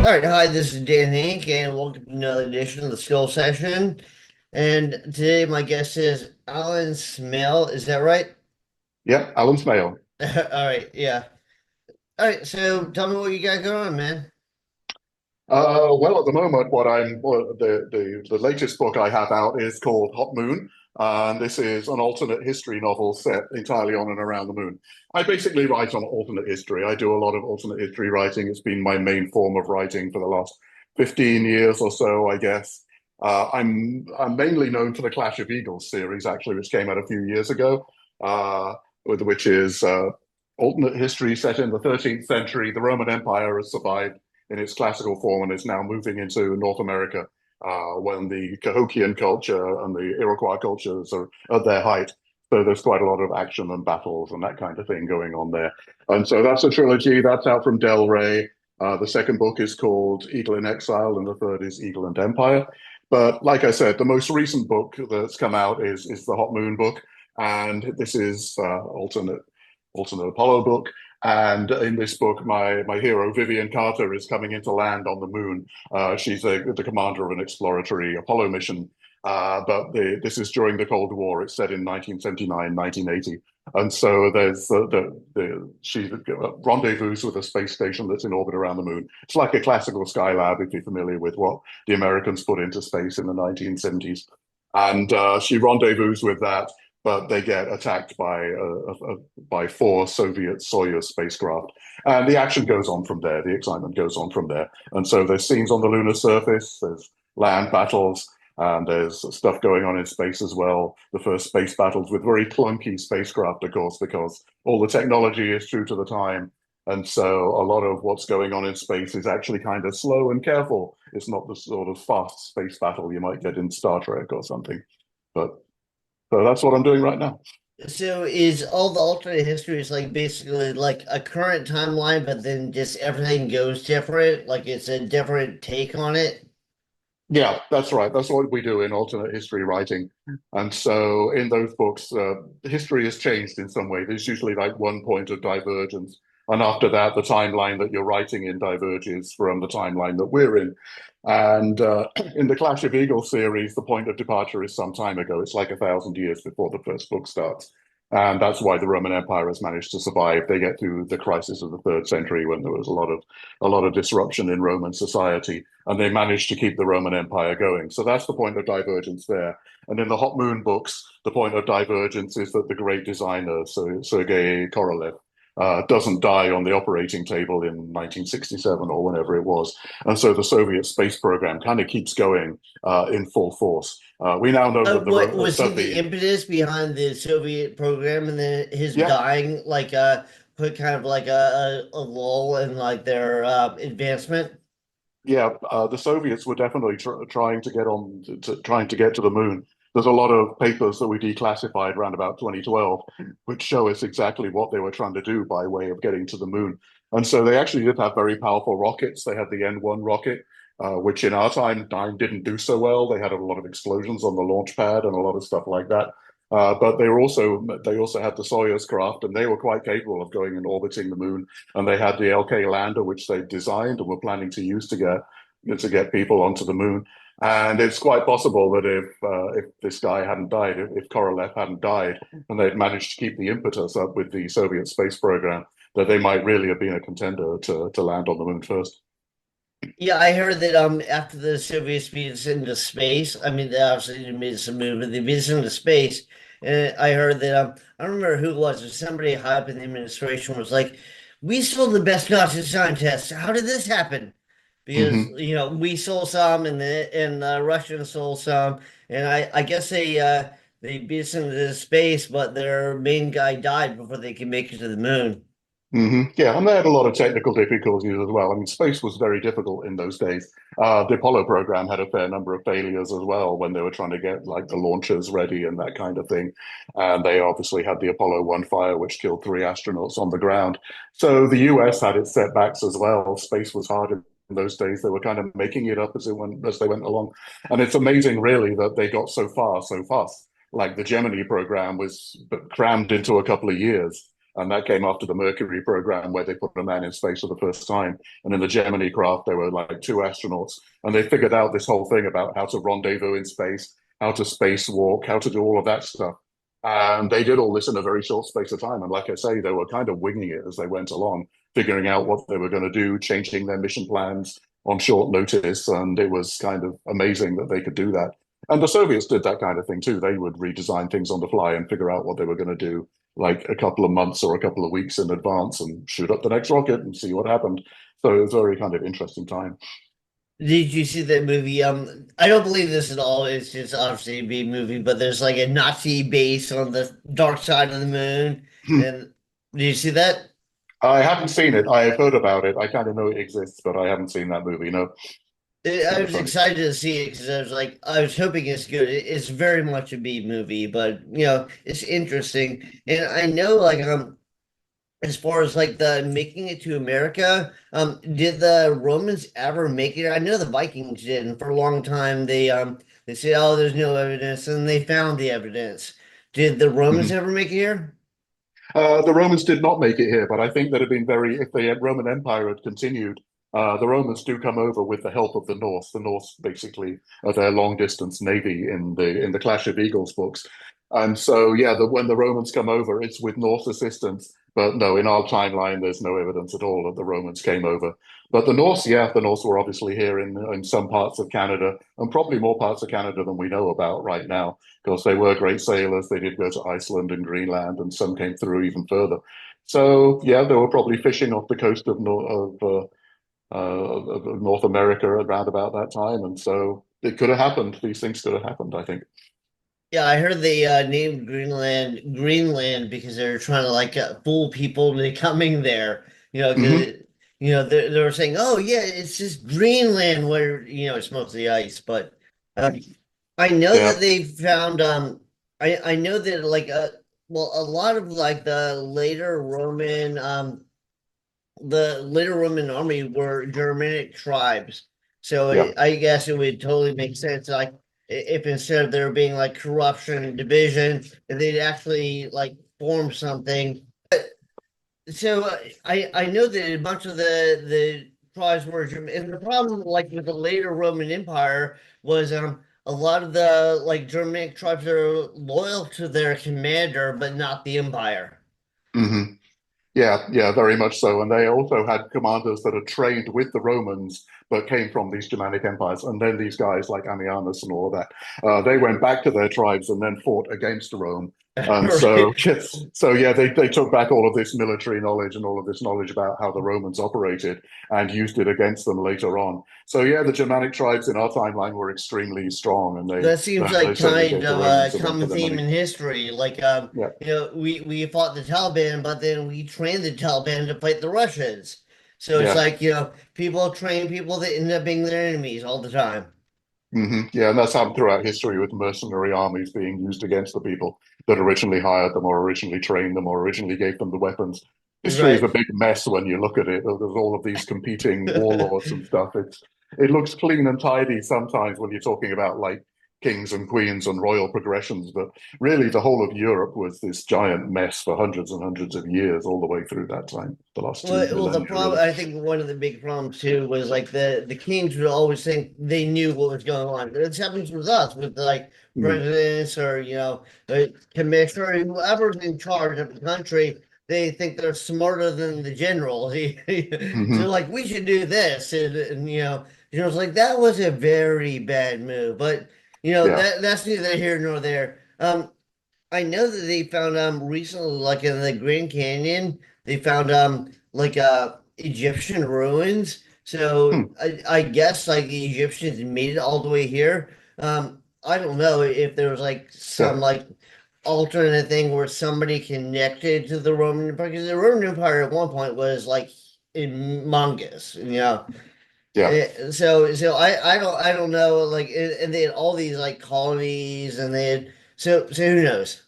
All right, hi, this is Dan Henk, and welcome to another edition of the Skill Session. And today my guest is Alan Smale. Is that right? Yeah, Alan Smale. All right, yeah. All right, so tell me what you got going on, man. Well, at the moment, the latest book I have out is called Hot Moon, and this is an alternate history novel set entirely on and around the moon. I basically write on alternate history. I do a lot of alternate history writing. It's been my main form of writing for the last 15 years or so, I guess. I'm mainly known for the Clash of Eagles series, actually, which came out a few years ago, which is alternate history set in the 13th century. The Roman Empire has survived in its classical form and is now moving into North America when the Cahokian culture and the Iroquois cultures are at their height. So there's quite a lot of action and battles and that kind of thing going on there. And so that's a trilogy that's out from Del Rey. The second book is called Eagle in Exile, and the third is Eagle and Empire. But like I said, the most recent book that's come out is the Hot Moon book, and this is alternate Apollo book. And in this book, my hero Vivian Carter is coming into land on the moon. She's the commander of an exploratory Apollo mission. This is during the Cold War. It's set in 1979, 1980. And so there's she rendezvous with a space station that's in orbit around the moon. It's like a classical Skylab, if you're familiar with what the Americans put into space in the 1970s. And she rendezvous with that, but they get attacked by four Soviet Soyuz spacecraft. And the action goes on from there. The excitement goes on from there. And so there's scenes on the lunar surface, there's land battles, and there's stuff going on in space as well. The first space battles with very clunky spacecraft, of course, because all the technology is true to the time. And so a lot of what's going on in space is actually kind of slow and careful. It's not the sort of fast space battle you might get in Star Trek or something. But so that's what I'm doing right now. So is all the alternate histories like basically like a current timeline, but then just everything goes different? Like it's a different take on it? Yeah, that's right. That's what we do in alternate history writing. And so in those books, history has changed in some way. There's usually like one point of divergence. And after that, the timeline that you're writing in diverges from the timeline that we're in. And in the Clash of Eagles series, the point of departure is some time ago. It's like 1,000 years before the first book starts. And that's why the Roman Empire has managed to survive. They get through the crisis of the third century when there was a lot of disruption in Roman society, and they managed to keep the Roman Empire going. So that's the point of divergence there. And in the Hot Moon books, the point of divergence is that the great designer, so Sergei Korolev, doesn't die on the operating table in 1967 or whenever it was. And so the Soviet space program kind of keeps going in full force. We now know that What was he that the the impetus behind the Soviet program and then his yeah dying put kind of like a lull in like their advancement? the Soviets were definitely trying to get trying to get to the moon. There's a lot of papers that we declassified around about 2012, which show us exactly what they were trying to do by way of getting to the moon. And so they actually did have very powerful rockets. They had the N-1 rocket, which in our time didn't do so well. They had a lot of explosions on the launch pad and a lot of stuff like that. But they also had the Soyuz craft, and they were quite capable of going and orbiting the moon. And they had the LK lander, which they designed and were planning to use to get people onto the moon. And it's quite possible that if this guy hadn't died, if Korolev hadn't died, and they'd managed to keep the impetus up with the Soviet space program, that they might really have been a contender to land on the moon first. Yeah, I heard that after the Soviets beat us into space, I mean they obviously didn't beat us into but they beat us into space. And I heard that I don't remember who it was, but somebody high up in the administration was like, "We sold the best Nazi scientists. How did this happen?" Because Hmm. we sold some and the Russians sold some, and I guess they beat us into space, but their main guy died before they could make it to the moon. Yeah, and they had a lot of technical difficulties as well. I mean, space was very difficult in those days. The Apollo program had a fair number of failures as well when they were trying to get like the launchers ready and that kind of thing. And they obviously had the Apollo 1 fire, which killed three astronauts on the ground. So the US had its setbacks as well. Space was hard in those days. They were kind of making it up as they went along. And it's amazing, really, that they got so far so fast. Like the Gemini program was crammed into a couple of years. And that came after the Mercury program, where they put a man in space for the first time. And in the Gemini craft, there were like two astronauts, and they figured out this whole thing about how to rendezvous in space, how to spacewalk, how to do all of that stuff. And they did all this in a very short space of time. And like I say, they were kind of winging it as they went along, figuring out what they were going to do, changing their mission plans on short notice. And it was kind of amazing that they could do that. And the Soviets did that kind of thing too. They would redesign things on the fly and figure out what they were going to do like a couple of months or a couple of weeks in advance and shoot up the next rocket and see what happened. So it was a very kind of interesting time. Did you see that movie? I don't believe this at all. It's just obviously a B movie, but there's like a Nazi base on the dark side of the moon. And did you see that? I haven't seen it. I have heard about it. I kind of know it exists, but I haven't seen that movie. No, I no, was sorry. excited to see it because I was like, I was hoping it's good. It's very much a B movie, but it's interesting. And I know, like, as far as like the making it to America, did the Romans ever make it? I know the Vikings did, and for a long time they said, "Oh, there's no evidence," and they found the evidence. Did the Romans Mhm. ever make it here? The Romans did not make it here, but I think that had been very, if the Roman Empire had continued, the Romans do come over with the help of the Norse. The Norse basically are their long distance navy in the Clash of Eagles books. And so, yeah, when the Romans come over, it's with Norse assistance. But no, in our timeline, there's no evidence at all that the Romans came over. But the Norse, yeah, the Norse were obviously here in some parts of Canada, and probably more parts of Canada than we know about right now, because they were great sailors. They did go to Iceland and Greenland, and some came through even further. So yeah, they were probably fishing off the coast of North America around about that time, and so it could have happened. These things could have happened, I think. Yeah, I heard they named Greenland because they were trying to like fool people into coming there. Hmm. Because they were saying, "Oh yeah, it's just Greenland where it's mostly ice." But um, I know Yeah, that they found I know that like well, a lot of like the later Roman army were Germanic tribes. So yeah. I guess it would totally make sense, like if instead of there being like corruption and division, if they'd actually like form something. So I know that a bunch of the tribes were German, and the problem like with the later Roman Empire was a lot of the like Germanic tribes are loyal to their commander, but not the empire. Hmm. Yeah, yeah, very much so. And they also had commanders that had trained with the Romans, but came from these Germanic empires. And then these guys like Ammianus and all of that, they went back to their tribes and then fought against Rome. And so, Right. so yeah, they took back all of this military knowledge and all of this knowledge about how the Romans operated and used it against them later on. So yeah, the Germanic tribes in our timeline were extremely strong, and That seems they like certainly kind gave the of Romans a a run for common their theme money. in history. Like, Yeah, we fought the Taliban, but then we trained the Taliban to fight the Russians. So it's yeah. like, people train people that end up being their enemies all the time. Yeah, and that's happened throughout history with mercenary armies being used against the people that originally hired them or originally trained them or originally gave them the weapons. History is Right. a big mess when you look at it. There's all of these competing warlords and stuff. It looks clean and tidy sometimes when you're talking about like kings and queens and royal progressions, but really the whole of Europe was this giant mess for hundreds and hundreds of years, all the way through that time, the last two Well, the millennia, problem, really. I think one of the big problems too was like the kings would always think they knew what was going on. This happens with us, with like Mm. presidents or the commissioner, whoever's in charge of the country. They think they're smarter than the general. So Hmm. like we should do this, and it's like that was a very bad move. But Yeah. that's neither here nor there. I know that they found recently, like in the Grand Canyon, they found like Egyptian ruins. So Hmm. I guess like the Egyptians made it all the way here. I don't know if there was like Yeah. some like alternate thing where somebody connected to the Roman Empire, because the Roman Empire at one point was like humongous. Yeah. So I don't know, like, and they had all these like colonies, and they had, so who knows.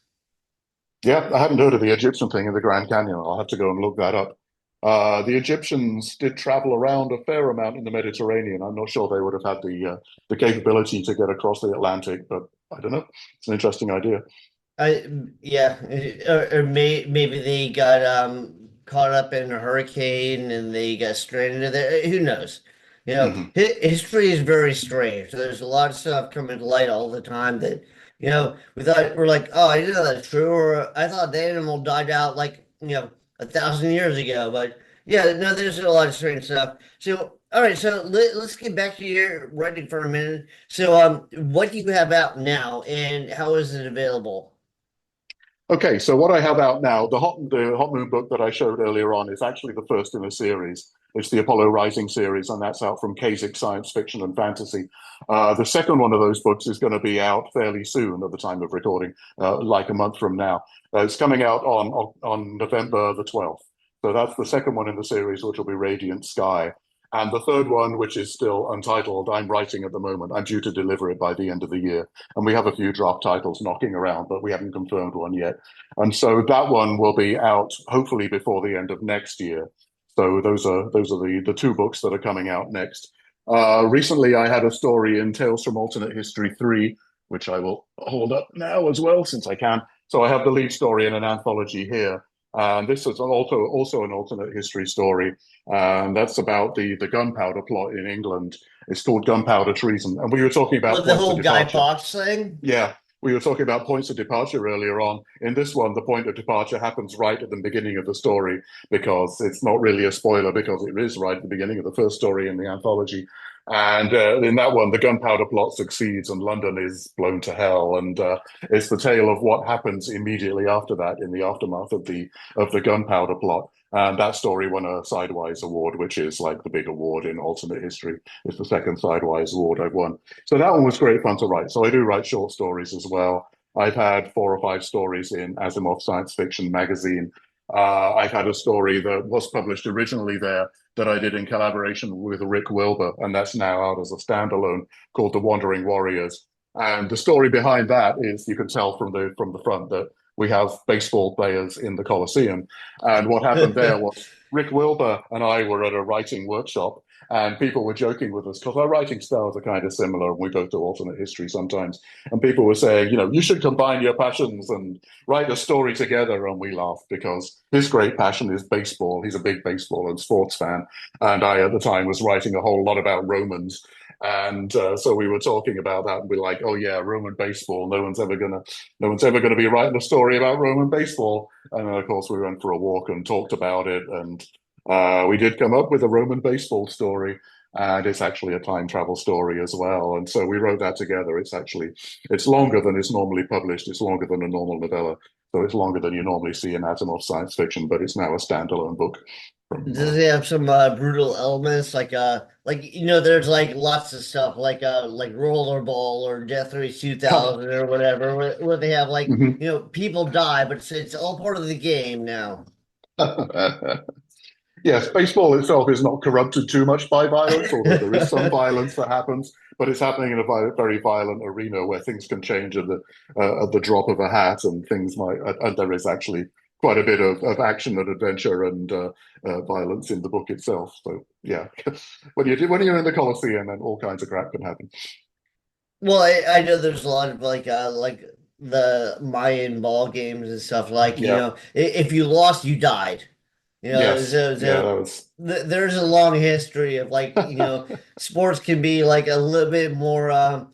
Yeah, I hadn't heard of the Egyptian thing in the Grand Canyon. I'll have to go and look that up. The Egyptians did travel around a fair amount in the Mediterranean. I'm not sure they would have had the capability to get across the Atlantic, but I don't know. It's an interesting idea. I yeah, maybe they got caught up in a hurricane and they got stranded there. Who knows? Hmm. Hi history is very strange. There's a lot of stuff coming to light all the time that we're like, oh, I didn't know that's true, or I thought the animal died out like 1,000 years ago. But yeah, no, there's a lot of strange stuff. So all right, so let's get back to your writing for a minute. So what do you have out now, and how is it available? Okay, so what I have out now, the Hot Moon book that I showed earlier on is actually the first in a series. It's the Apollo Rising series, and that's out from Kasich Science Fiction and Fantasy. The second one of those books is going to be out fairly soon at the time of recording, like a month from now. It's coming out on November the 12th. So that's the second one in the series, which will be Radiant Sky. And the third one, which is still untitled, I'm writing at the moment. I'm due to deliver it by the end of the year. And we have a few draft titles knocking around, but we haven't confirmed one yet. And so that one will be out hopefully before the end of next year. So those are the two books that are coming out next. Recently, I had a story in Tales from Alternate History 3, which I will hold up now as well, since I can. So I have the lead story in an anthology here. And this is also an alternate history story. And that's about the gunpowder plot in England. It's called Gunpowder Treason. And we were talking about With the points of whole Guy departure. Fawkes thing? Yeah, we were talking about points of departure earlier on. In this one, the point of departure happens right at the beginning of the story because it's not really a spoiler because it is right at the beginning of the first story in the anthology. And in that one, the gunpowder plot succeeds and London is blown to hell. And it's the tale of what happens immediately after that in the aftermath of the gunpowder plot. And that story won a Sidewise Award, which is like the big award in alternate history. It's the second Sidewise Award I've won. So that one was great fun to write. So I do write short stories as well. I've had 4 or 5 stories in Asimov Science Fiction magazine. I've had a story that was published originally there that I did in collaboration with Rick Wilbur, and that's now out as a standalone called The Wandering Warriors. And the story behind that is you can tell from the front that we have baseball players in the Coliseum. And what happened there was Rick Wilbur and I were at a writing workshop and people were joking with us because our writing styles are kind of similar and we both do alternate history sometimes. And people were saying, you should combine your passions and write a story together. And we laughed because his great passion is baseball. He's a big baseball and sports fan. And I, at the time, was writing a whole lot about Romans. And so we were talking about that, and we're like, "Oh yeah, Roman baseball. No one's ever gonna be writing a story about Roman baseball." And then, of course, we went for a walk and talked about it, and we did come up with a Roman baseball story, and it's actually a time travel story as well. And so we wrote that together. It's longer than it's normally published. It's longer than a normal novella, so it's longer than you normally see in Asimov science fiction. But it's now a standalone book from. Does it have some brutal elements there's like lots of stuff like Rollerball or Death Race 2000 or whatever where they have Mhm. people die, but it's all part of the game now. Yes, baseball itself is not corrupted too much by violence, although there is some violence that happens, but it's happening in a very violent arena where things can change at the drop of a hat, and things might. And there is actually quite a bit of action and adventure and violence in the book itself. So yeah, when you're in the Colosseum, then all kinds of crap can happen. Well, I know there's a lot of like the Mayan ball games and stuff Yeah. if you lost, you died. Yes. Yeah. So That was. there's a long history of sports can be like a little bit more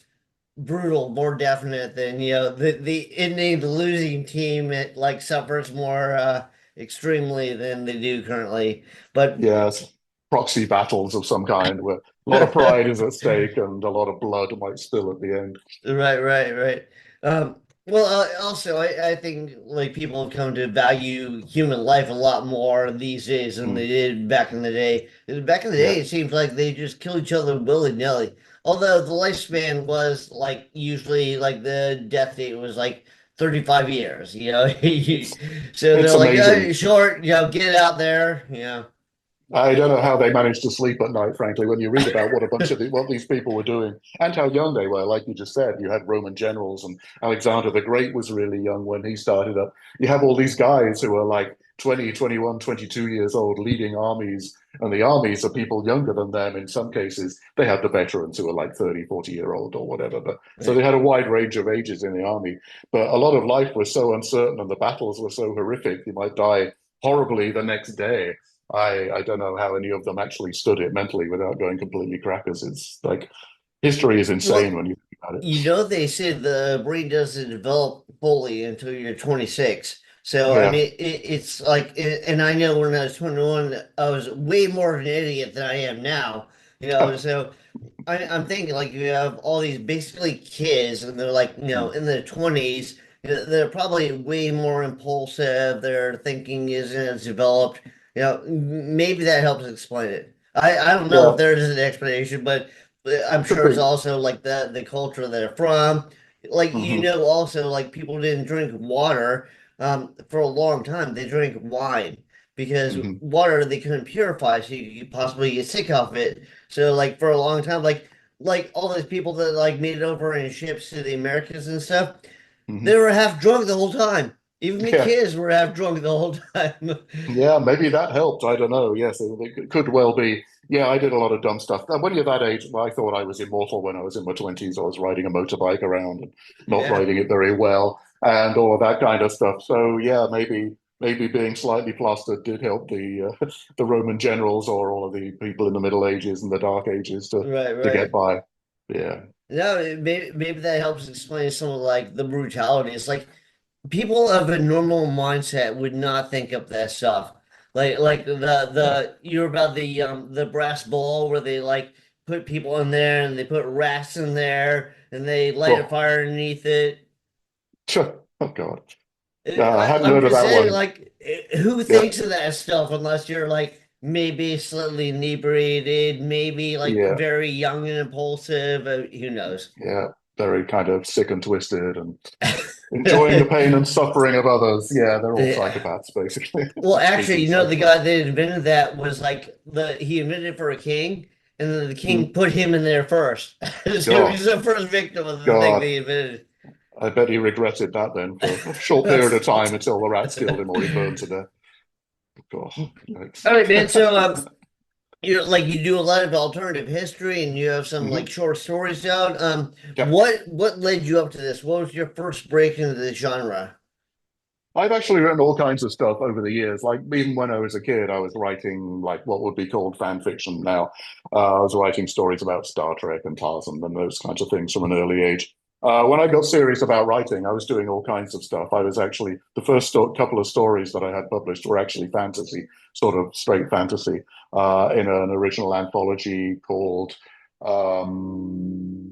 brutal, more definite than the losing team it like suffers more extremely than they do currently. But Yes, proxy battles of some kind where a lot of pride is at stake and a lot of blood might spill at the end. right. Well, also, I think like people have come to value human life a lot more these days than they Mm, did back in the day. Back in the day, yeah. it seems like they just kill each other willy-nilly. Although the lifespan was like usually like the death date was like 35 years, It's So it's they're like, amazing. short, get out there, I don't know how they managed to sleep at night, frankly, when you read about what these people were doing and how young they were. Like you just said, you had Roman generals and Alexander the Great was really young when he started up. You have all these guys who are like 20, 21, 22 years old leading armies And the armies are people younger than them. In some cases, they had the veterans who were like 30, 40-year old or whatever. But so they Right. had a wide range of ages in the army. But a lot of life was so uncertain and the battles were so horrific. You might die horribly the next day. I don't know how any of them actually stood it mentally without going completely crackers. It's like history is insane Well, when you think about it. you know, they said the brain doesn't develop fully until you're 26. So, I Yeah. mean, it's like, and I know when I was 21, I was way more of an idiot than I am now. So I'm thinking like you have all these basically kids and they're like, in their 20s, they're probably way more impulsive. Their thinking isn't as developed. Maybe that helps explain it. I don't know if Yeah. there is an explanation, but I'm Could sure it's be. also like the culture they're from. Like, Hmm. also like people didn't drink water for a long time. They drank wine because Hmm. water they couldn't purify, so you could possibly get sick off it. So like for a long time, like all those people that like made it over in ships to the Americas and stuff, they Hmm. were half drunk the whole time. Even the Yeah. kids were half drunk the whole time. Yeah, maybe that helped. I don't know. Yes, it could well be. Yeah, I did a lot of dumb stuff. And when you're that age, well, I thought I was immortal when I was in my 20s. I was riding a motorbike around and not Yeah, riding it very well and all of that kind of stuff. So yeah, maybe being slightly plastered did help the Roman generals or all of the people in the Middle Ages and the Dark Ages right, to get right. by. Yeah. No, maybe that helps explain some of like the brutality. It's like people of a normal mindset would not think of that stuff. Like Yeah. the you're about the brass ball where they like put people in there and they put rats in there and they light a Oh, fire underneath it. oh God. I hadn't I'm heard of just that saying, one. like, who Yeah. thinks of that stuff unless you're like maybe slightly inebriated, maybe like Yeah. very young and impulsive. Who knows? Yeah. Very kind of sick and twisted and enjoying the pain and suffering of others. Yeah, they're all Yeah. psychopaths, basically. Well, actually, Complete the psychopaths. guy that invented that was like he invented it for a king, and then the king Mm. put him in there first. So God, he's the first victim of the thing God. they invented. I bet he regretted that then for a short period of time until the rats killed him or he burned to death. God, yikes. All right, man. So you do a lot of alternative history, and you have some like Hmm. short stories down. Yeah. What led you up to this? What was your first break into the genre? I've actually written all kinds of stuff over the years. Like even when I was a kid, I was writing like what would be called fan fiction now. I was writing stories about Star Trek and Tarzan and those kinds of things from an early age. When I got serious about writing, I was doing all kinds of stuff. I was actually the first couple of stories that I had published were actually fantasy, sort of straight fantasy, in an original anthology called um,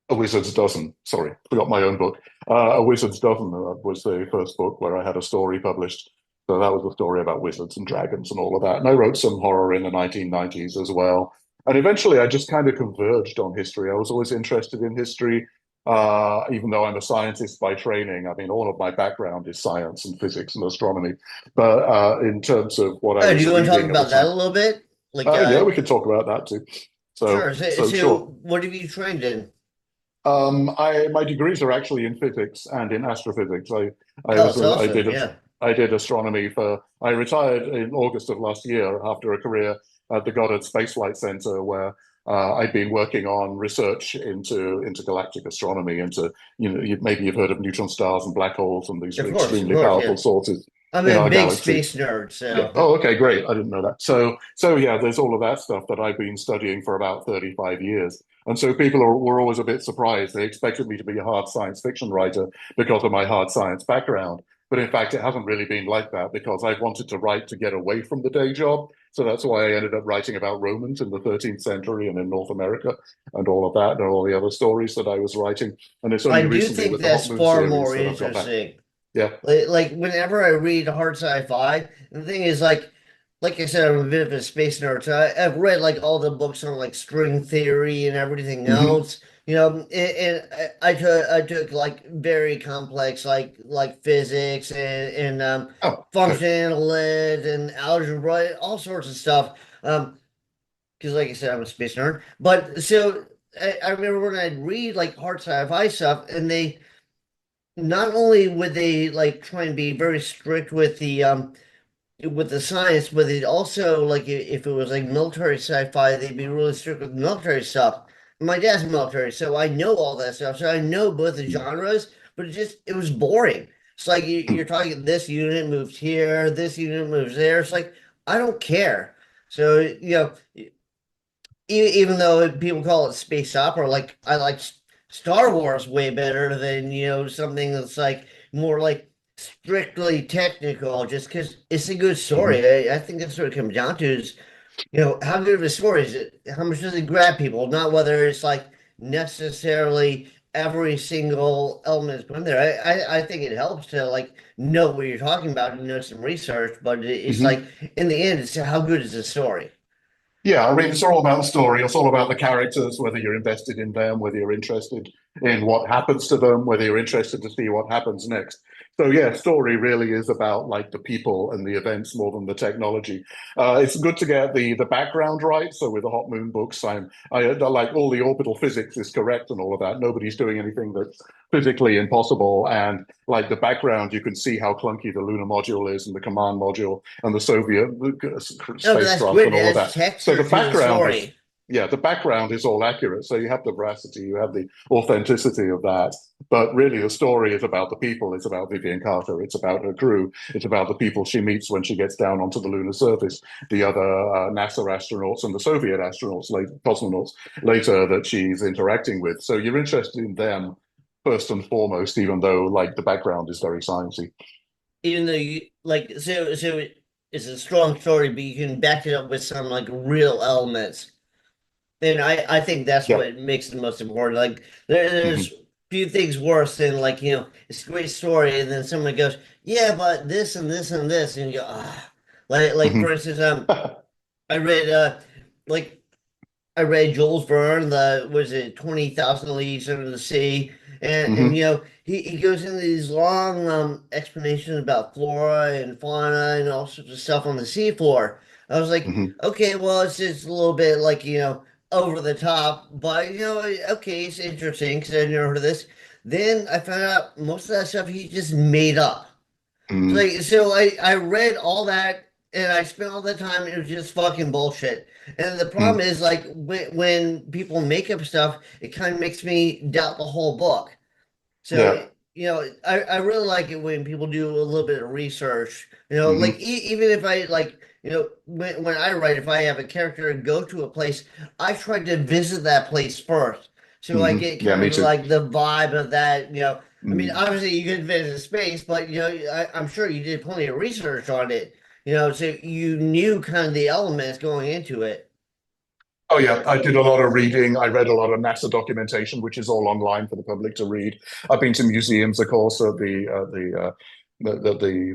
A Wizard's Dozen. Sorry, forgot my own book. A Wizard's Dozen was the first book where I had a story published. So that was a story about wizards and dragons and all of that. And I wrote some horror in the 1990s as well. And eventually I just kind of converged on history. I was always interested in history, even though I'm a scientist by training. I mean, all of my background is science and physics and astronomy. But in terms of what I Oh, do was you want to talk reading at the about that time, a little bit? Like, yeah, we could talk about that too. sure. So sure. What have you trained in? My degrees are actually in physics and in astrophysics. I Oh, was it's awesome. a, Yeah. I did astronomy for. I retired in August of last year after a career at the Goddard Space Flight Center, where I'd been working on research into intergalactic astronomy. Maybe you've heard of neutron stars and black holes and these Of extremely course. powerful Yeah. sources I'm in a our big galaxy. space nerd, Yeah. so Oh, okay, great. I didn't know that. So yeah, there's all of that stuff that I've been studying for about 35 years. And so were always a bit surprised. They expected me to be a hard science fiction writer because of my hard science background. But in fact, it hasn't really been like that because I wanted to write to get away from the day job. So that's why I ended up writing about Romans in the 13th century and in North America and all of that and all the other stories that I was writing. And it's I only do recently think with the that's Hot Moon far series more that I've got back. interesting. Yeah. Like whenever I read hard sci-fi, the thing is like I said, I'm a bit of a space nerd. So I've read like all the books on like string theory and everything Hmm. else. And I took like very complex like physics and Oh, okay. function analysis and algebra, all sorts of stuff. Because like I said, I'm a space nerd. But so I remember when I'd read like hard sci-fi stuff, and they not only would they like try and be very strict with with the science, but it also like if it was like military sci-fi, they'd be really strict with military stuff. My dad's military, so I know all that stuff. So I know both the genres, but it was boring. It's like you're talking this unit moves here, this unit moves there. It's like I don't care. So even though people call it space opera, like I like Star Wars way better than something that's like more like strictly technical, just because it's a good Mhm. story. I think that's what it comes down to is how good of a story is it? How much does it grab people? Not whether it's like necessarily every single element is put in there. I think it helps to like know what you're talking about and know some research, but it's like Mhm. in the end, it's how good is the story? Yeah, I mean, it's all about the story. It's all about the characters, whether you're invested in them, whether you're interested in what happens to them, whether you're interested to see what happens next. So yeah, story really is about like the people and the events more than the technology. It's good to get the background right. So with the Hot Moon books, I like all the orbital physics is correct and all of that. Nobody's doing anything that's physically impossible. And like the background, you can see how clunky the lunar module is and the command module and the Soviet No, but that's spacecraft good. and It all of adds that. So texture the to the background is, story. yeah, the background is all accurate. So you have the veracity, you have the authenticity of that. But really, the story is about the people. It's about Vivian Carter. It's about her crew. It's about the people she meets when she gets down onto the lunar surface, the other NASA astronauts and the Soviet astronauts, cosmonauts later that she's interacting with. So you're interested in them first and foremost, even though like the background is very sciencey. Even though you like, it's a strong story, but you can back it up with some like real elements. And I think that's Yeah. what makes it the most important. Like Hmm. there's few things worse than like, it's a great story, and then someone goes, yeah, but this and this and this, and you go, ah. Like for Hmm. instance, I read like I read Jules Verne, the was it 20,000 Leagues Under the Sea, and Hmm. he goes into these long explanations about flora and fauna and all sorts of stuff on the seafloor. I was like, Hmm. okay, well, it's just a little bit like over the top, but okay, it's interesting because I've never heard of this. Then I found out most of that stuff he just made up. Hmm. So I read all that and I spent all the time. It was just fucking bullshit. And the problem Hmm. is like when people make up stuff, it kind of makes me doubt the whole book. So, Yeah. I really like it when people do a little bit of research. Like Hmm. even if I like, when I write, if I have a character go to a place, I try to visit that place first. So I Hmm. get Yeah, kind me of too. like the vibe of that. I mean, Mm. obviously you could visit space, but I'm sure you did plenty of research on it. So you knew kind of the elements going into it. Oh yeah, I did a lot of reading. I read a lot of NASA documentation, which is all online for the public to read. I've been to museums, of course, at the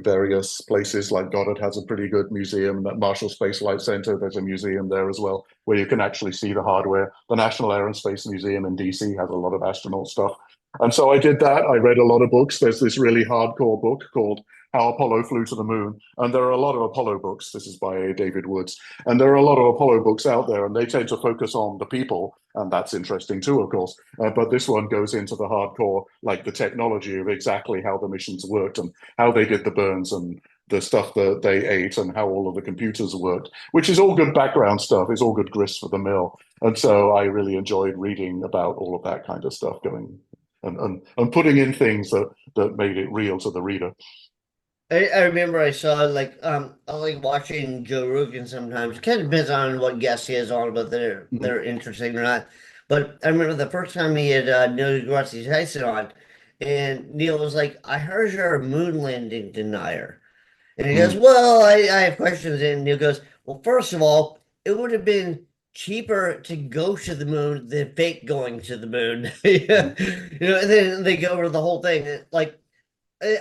various places. Like Goddard has a pretty good museum, and at Marshall Space Flight Center, there's a museum there as well, where you can actually see the hardware. The National Air and Space Museum in DC has a lot of astronaut stuff. And so I did that. I read a lot of books. There's this really hardcore book called How Apollo Flew to the Moon. And there are a lot of Apollo books. This is by David Woods. And there are a lot of Apollo books out there, and they tend to focus on the people, and that's interesting too, of course. But this one goes into the hardcore, like the technology of exactly how the missions worked and how they did the burns and the stuff that they ate and how all of the computers worked, which is all good background stuff. It's all good grist for the mill. And so I really enjoyed reading about all of that kind of stuff going and putting in things that made it real to the reader. I remember I saw like I like watching Joe Rogan sometimes. It kind of depends on what guest he has on, but Mhm. they're interesting or not. But I remember the first time he had Neil deGrasse Tyson on, and Neil was like, "I heard you're a moon landing denier," and he goes, Mhm. "Well, I have questions." And Neil goes, "Well, first of all, it would have been cheaper to go to the moon than fake going to the moon." Yeah. Mhm. And then they go over the whole thing, like.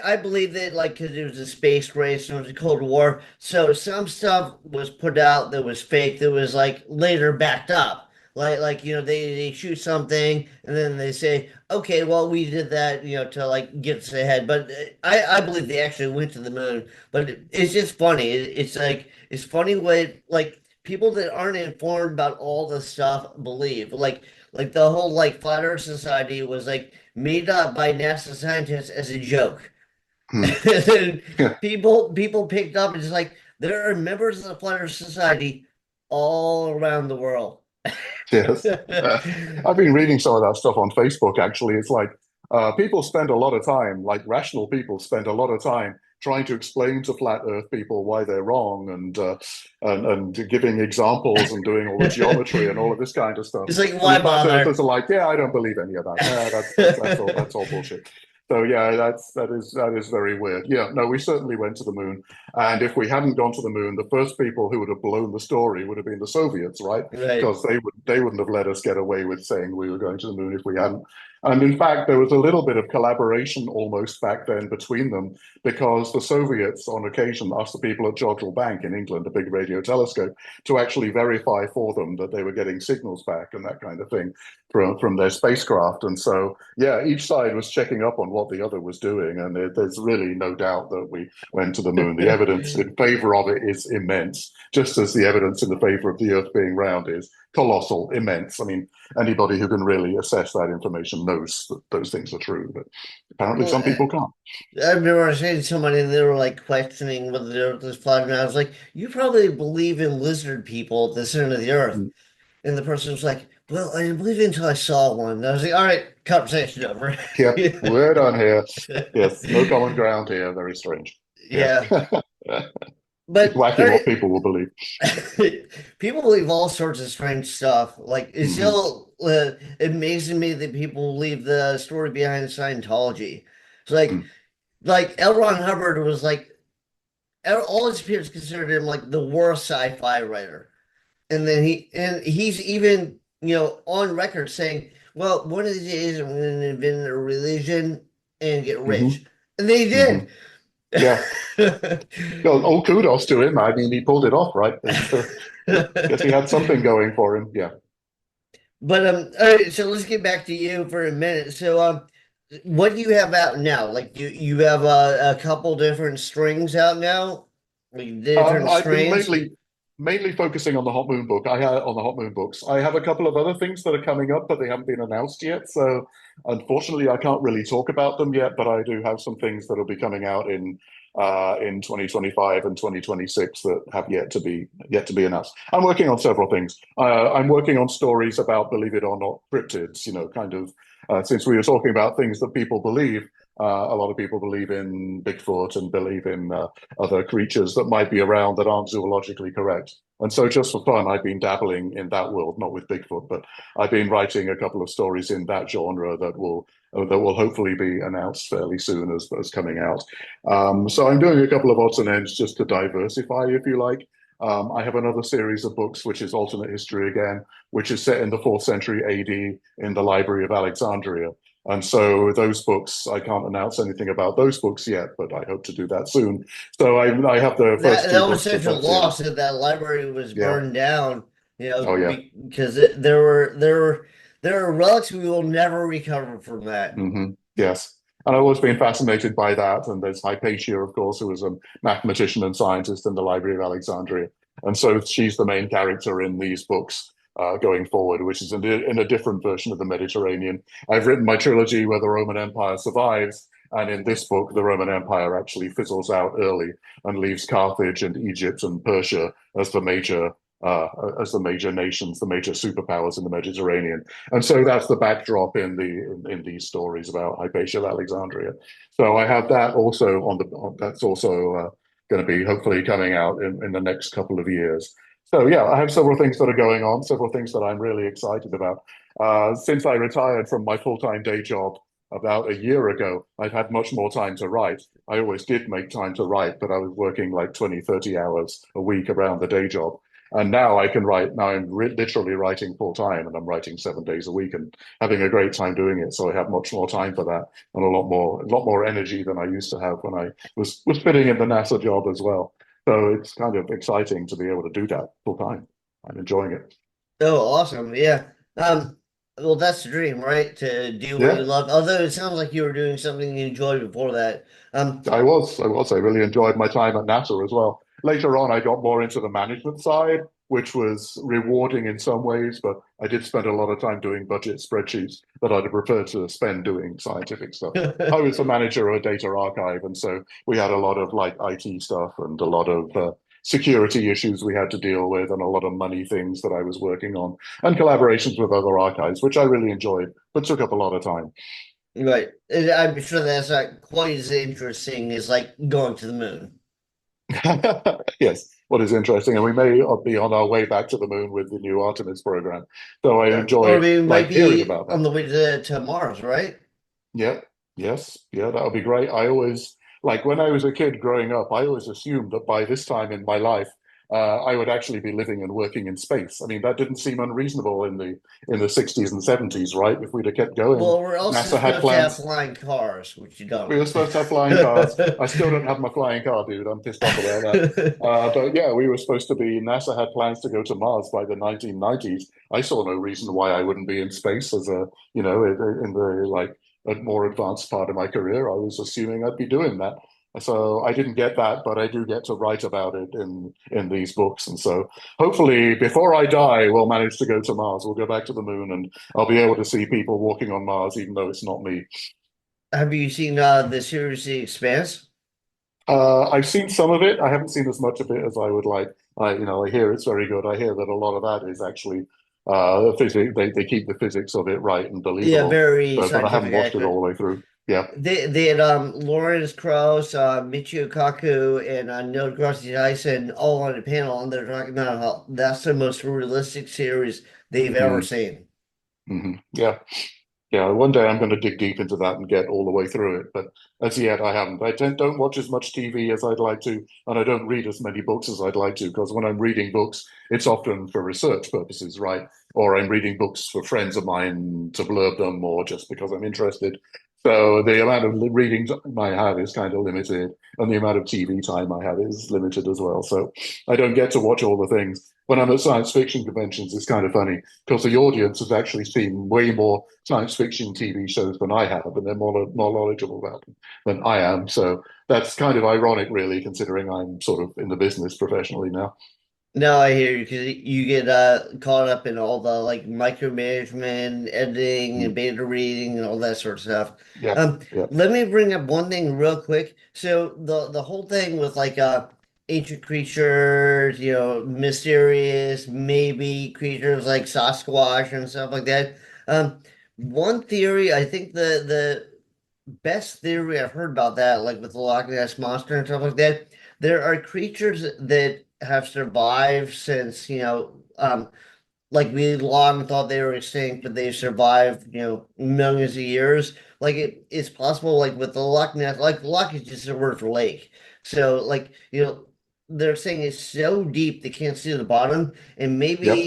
I believe that like because it was a space race and it was a Cold War, so some stuff was put out that was fake that was like later backed up. Like they shoot something and then they say, okay, well we did that to like get us ahead. But I believe they actually went to the moon. But it's just funny. It's like it's funny what like people that aren't informed about all the stuff believe. Like the whole like flat Earth Society was like made up by NASA scientists as a joke. Mhm. And Yeah. people picked up and just like there are members of the Flat Earth Society all around the world. Yes. I've been reading some of that stuff on Facebook, actually. It's like people spend a lot of time, like rational people spend a lot of time trying to explain to flat Earth people why they're wrong and giving examples and doing all the geometry and all of this kind of stuff. It's like, And the why flat earthers bother? are like, yeah, I don't believe any of that. That's all bullshit. So yeah, that is very weird. Yeah, no, we certainly went to the moon. And if we hadn't gone to the moon, the first people who would have blown the story would have been the Soviets, right? Right. Because they wouldn't have let us get away with saying we were going to the moon if we hadn't. And in fact, there was a little bit of collaboration almost back then between them because the Soviets, on occasion, asked the people at Jodrell Bank in England, a big radio telescope, to actually verify for them that they were getting signals back and that kind of thing from their spacecraft. And so, yeah, each side was checking up on what the other was doing. And there's really no doubt that we went to the moon. The evidence in favor of it is immense, just as the evidence in the favor of the Earth being round is colossal, immense. I mean, anybody who can really assess that information knows that those things are true, but apparently Well, some people can't. I remember saying to somebody, and they were like questioning whether the Earth was flat, and I was like, "You probably believe in lizard people at the center of the Earth." And the person was like, "Well, I didn't believe it until I saw one." And I was like, "All right, conversation over." Yep, we're done here. Yes, no common ground here. Very strange. Yes. Yeah, but all Wacky what right, people will believe. people believe all sorts of strange stuff. Like it's Hmm. still amazing me that people believe the story behind Scientology. It's like L. Ron Hubbard was like all his peers considered him like the worst sci-fi writer. And then he's even, on record saying, well, one of these days I'm going to invent a religion and get Hmm. rich. And they Hmm. did. Yeah. Well, all kudos to him. I mean, he pulled it off, right? Guess he had something going for him. Yeah. But all right, so let's get back to you for a minute. So what do you have out now? Like you have a couple different strings out now, like different I've been strains. mainly focusing on the Hot Moon book. On the Hot Moon books. I have a couple of other things that are coming up, but they haven't been announced yet. So unfortunately, I can't really talk about them yet. But I do have some things that will be coming out in 2025 and 2026 that have yet to be announced. I'm working on several things. I'm working on stories about, believe it or not, cryptids. You know, kind of since we were talking about things that people believe. A lot of people believe in Bigfoot and believe in other creatures that might be around that aren't zoologically correct. And so, just for fun, I've been dabbling in that world, not with Bigfoot, but I've been writing a couple of stories in that genre that will hopefully be announced fairly soon as coming out. So I'm doing a couple of odds and ends just to diversify, if you like. I have another series of books, which is alternate history again, which is set in the fourth century AD in the Library of Alexandria. And so those books, I can't announce anything about those books yet, but I hope to do that soon. So I have the That first two that was books of such a that loss series. that that library was Yeah. burned down, Oh, yeah. because there were relics we will never recover from that. Yes. And I've always been fascinated by that. And there's Hypatia, of course, who was a mathematician and scientist in the Library of Alexandria. And so she's the main character in these books going forward, which is in a different version of the Mediterranean. I've written my trilogy where the Roman Empire survives. And in this book, the Roman Empire actually fizzles out early and leaves Carthage and Egypt and Persia as uh, the major nations, the major superpowers in the Mediterranean. And so that's the backdrop in these stories about Hypatia of Alexandria. So I have that also that's also going to be hopefully coming out in the next couple of years. So yeah, I have several things that are going on, several things that I'm really excited about. Since I retired from my full-time day job about a year ago, I've had much more time to write. I always did make time to write, but I was working like 20, 30 hours a week around the day job. And now I can write. Now I'm literally writing full time, and I'm writing 7 days a week, and having a great time doing it. So I have much more time for that, and a lot more energy than I used to have when I was fitting in the NASA job as well. So it's kind of exciting to be able to do that full time. I'm enjoying it. Oh, awesome. Yeah. Well, that's the dream, right? To do what you Yeah, love. Although it sounds like you were doing something you enjoyed before that. I really enjoyed my time at NASA as well. Later on, I got more into the management side, which was rewarding in some ways, but I did spend a lot of time doing budget spreadsheets that I'd have preferred to spend doing scientific stuff. I was the manager of a data archive, and so we had a lot of like IT stuff and a lot of security issues we had to deal with and a lot of money things that I was working on and collaborations with other archives, which I really enjoyed, but took up a lot of time. Right. And I'm sure that's not quite as interesting as like going to the moon. Yes, what is interesting, and we may be on our way back to the moon with the new Artemis program. So I Yeah. Or enjoy we might like hearing be about on that. the way to Mars, right? Yeah, yes, yeah, that would be great. I always, like when I was a kid growing up, I always assumed that by this time in my life, I would actually be living and working in space. I mean, that didn't seem unreasonable in the 60s and 70s, right? If we'd have kept going, Well, we're also NASA had supposed to have plans. flying cars, which you We don't. were supposed to have flying cars. I still don't have my flying car, dude. I'm pissed off about that. But yeah, we were supposed to be, NASA had plans to go to Mars by the 1990s. I saw no reason why I wouldn't be in space as a, in the like a more advanced part of my career. I was assuming I'd be doing that. So I didn't get that, but I do get to write about it in these books. And so hopefully before I die, we'll manage to go to Mars. We'll go back to the moon and I'll be able to see people walking on Mars, even though it's not me. Have you seen the series The Expanse? I've seen some of it. I haven't seen as much of it as I would like. I hear it's very good. I hear that a lot of that is actually physics. They keep the physics of it right and Yeah, believable. very But I haven't scientific watched it all accurate. the way through. Yeah. They had Lawrence Krauss, Michio Kaku, and Neil deGrasse Tyson all on a panel, and they're talking about how that's the most realistic series they've ever Mm, seen. yeah. Yeah, one day I'm going to dig deep into that and get all the way through it. But as yet, I haven't. Don't watch as much TV as I'd like to, and I don't read as many books as I'd like to, because when I'm reading books, it's often for research purposes, right? Or I'm reading books for friends of mine to blurb them, or just because I'm interested. So the amount of reading I have is kind of limited, and the amount of TV time I have is limited as well. So I don't get to watch all the things. When I'm at science fiction conventions, it's kind of funny because the audience has actually seen way more science fiction TV shows than I have, and they're more knowledgeable about them than I am. So that's kind of ironic, really, considering I'm sort of in the business professionally now. No, I hear you because you get caught up in all the like micromanagement, editing, and Mm. beta reading, and all that sort of stuff. Yeah, Um, yeah, Let me bring up one thing real quick. So the whole thing with like ancient creatures, mysterious, maybe creatures like Sasquatch and stuff like that. Um, One theory, I think the best theory I've heard about that, like with the Loch Ness Monster and stuff like that, there are creatures that have survived since, like we long thought they were extinct, but they've survived, millions of years. Like it's possible, like with the Loch Ness, like Loch is just a word for lake. So, like, they're saying it's so deep they can't see the bottom, and yep,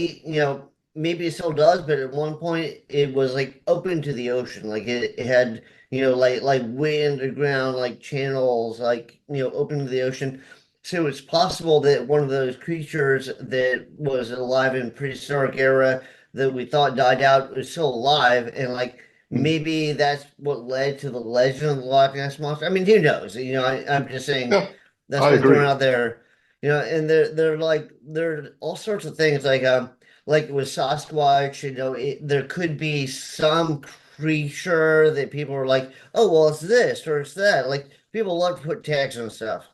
maybe it still does, but at one point it was like open to the ocean. Like it had, like way underground, like channels, like, open to the ocean. So it's possible that one of those creatures that was alive in prehistoric era that we thought died out is still alive, and like mm, maybe that's what led to the legend of the Loch Ness Monster. I mean, who knows? I'm just saying yeah, that's I what I'm throwing agree. out there. And they're like there are all sorts of things like with Sasquatch, there could be some creature that people are like, oh well, it's this or it's that. Like people love to put tags on stuff.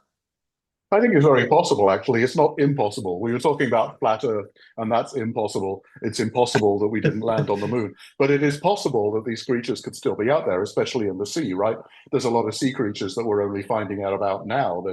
I think it's very possible, actually. It's not impossible. We were talking about flat Earth, and that's impossible. It's impossible that we didn't land on the moon. But it is possible that these creatures could still be out there, especially in the sea, right? There's a lot of sea creatures that we're only finding out about now.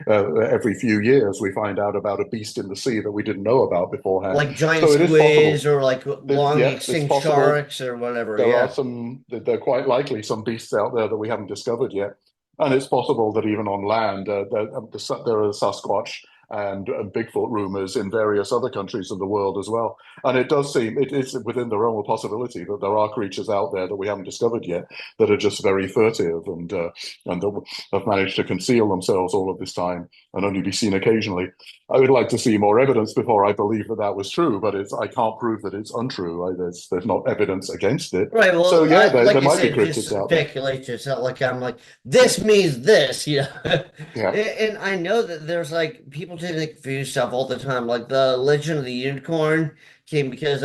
Every few years we find out about a beast in the sea that we didn't know about beforehand. Like giant So it is squids possible. or like long Yeah, it's extinct possible. sharks or whatever. There are Yeah. some, there are quite likely some beasts out there that we haven't discovered yet. And it's possible that even on land, there are Sasquatch and Bigfoot rumors in various other countries of the world as well. And it does seem, it is within the realm of possibility that there are creatures out there that we haven't discovered yet that are just very furtive and that have managed to conceal themselves all of this time and only be seen occasionally. I would like to see more evidence before I believe that that was true, but I can't prove that it's untrue. There's not evidence against it. Right. So Well, yeah, like there I might be said, cryptids just out there. speculation. It's not like I'm like, this means this, Yeah, And I know that there's like people tend to confuse stuff all the time. Like the Legend of the Unicorn came because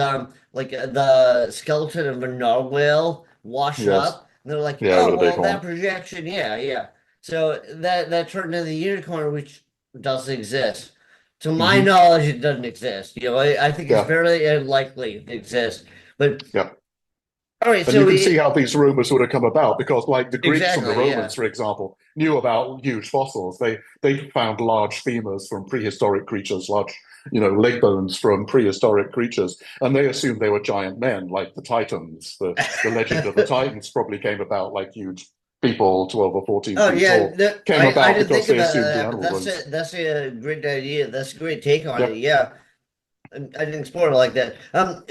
like the skeleton of a narwhal washed yes, up. And they're like, yeah, with oh a big well, that horn. projection, yeah, yeah. So that turned into the unicorn, which doesn't exist. To my Hmm. knowledge, it doesn't exist. I think it's Yeah, very unlikely to exist. But yeah. all right, And you so can see how these rumors would have come about because, like the Greeks and the exactly, Romans, yeah. for example, knew about huge fossils. They found large femurs from prehistoric creatures, large leg bones from prehistoric creatures, and they assumed they were giant men, like the Titans. The legend of the Titans probably came about like huge people, 12 or 14 Oh feet yeah, tall, came I about didn't because think they about assumed the that, but animal bones. that's a great idea. That's a great take on it. Yep. Yeah, I didn't explore it like that.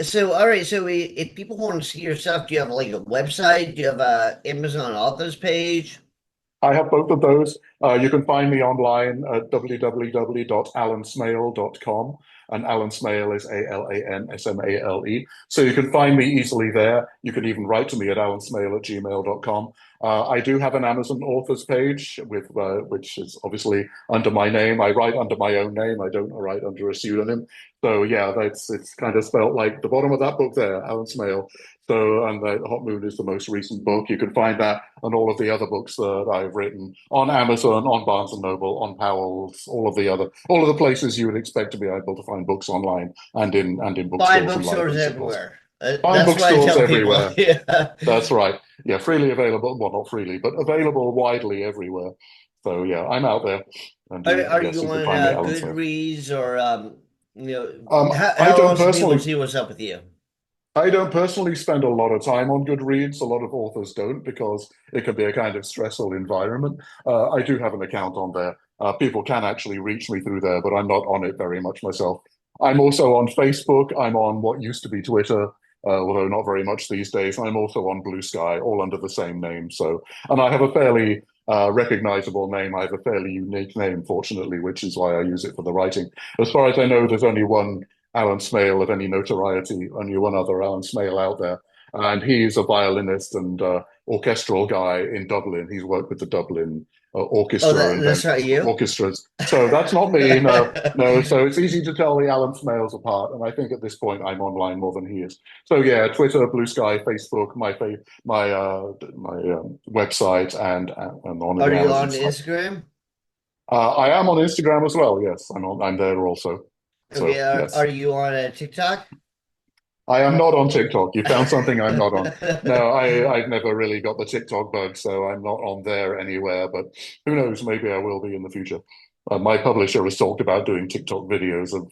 So all right, so if people want to see your stuff, do you have like a website? Do you have a Amazon authors page? I have both of those. You can find me online at www.alansmale.com, and Alan Smale is ALANSMALE. So you can find me easily there. You can even write to me at alansmale@gmail.com. I do have an Amazon authors page which is obviously under my name. I write under my own name. I don't write under a pseudonym. So yeah, it's kind of spelt like the bottom of that book there, Alan Smale. So, and the Hot Moon is the most recent book. You can find that and all of the other books that I've written on Amazon, on Barnes and Noble, on Powell's, all of the places you would expect to be able to find books online and in Buy bookstores and bookstores libraries, of course. everywhere. Find That's what I bookstores tell people. everywhere. Yeah. That's right. Yeah, freely available. Well, not freely, but available widely everywhere. So yeah, I'm out there, and Are yes, you you can on find me at Alan Smith. Goodreads or I how don't else do people personally see what's up with you? I don't personally spend a lot of time on Goodreads. A lot of authors don't because it can be a kind of stressful environment. I do have an account on there. People can actually reach me through there, but I'm not on it very much myself. I'm also on Facebook. I'm on what used to be Twitter, although not very much these days. I'm also on Blue Sky, all under the same name. So, and I have a fairly recognizable name. I have a fairly unique name, fortunately, which is why I use it for the writing. As far as I know, there's only one Alan Smale of any notoriety, only one other Alan Smale out there. And he's a violinist and orchestral guy in Dublin. He's worked with the Dublin Oh, Orchestra and that's not Vancouver you. orchestras. So that's not me. No, no. So it's easy to tell the Alan Smales apart. And I think at this point I'm online more than he is. So yeah, Twitter, Blue Sky, Facebook, my website, and on Are the you Amazon on site. Instagram? I am on Instagram as well. Yes, I'm there also. Okay, So are yes. you on TikTok? I am not on TikTok. You found something I'm not on. No, I've never really got the TikTok bug, so I'm not on there anywhere. But who knows? Maybe I will be in the future. My publisher has talked about doing TikTok videos of,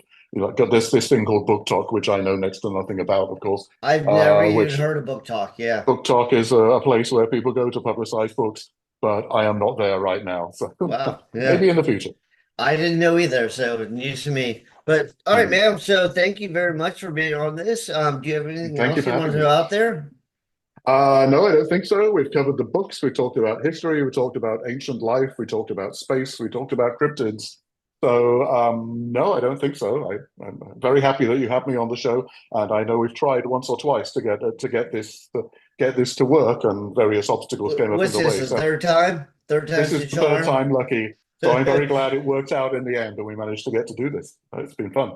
got this thing called Book Talk, which I know next to nothing about, of course. I've never even Which heard of Book Talk. Yeah. Book Talk is a place where people go to publicize books, but I am not there right now. So Wow. Yeah. maybe in the future. I didn't know either, so it's news to me. But all right, Mhm. man. So thank you very much for being on this. Do you have anything Thank you else for you want having to me. throw out there? No, I don't think so. We've covered the books. We talked about history. We talked about ancient life. We talked about space. We talked about cryptids. So, no, I don't think so. I'm very happy that you have me on the show, and I know we've tried once or twice to get this to work, and various obstacles came up in What's the this? way. The So third time? Third this time's is the the third charm. time lucky. So I'm very glad it worked out in the end, and we managed to get to do this. It's been fun.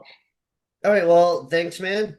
All right. Well, thanks, man.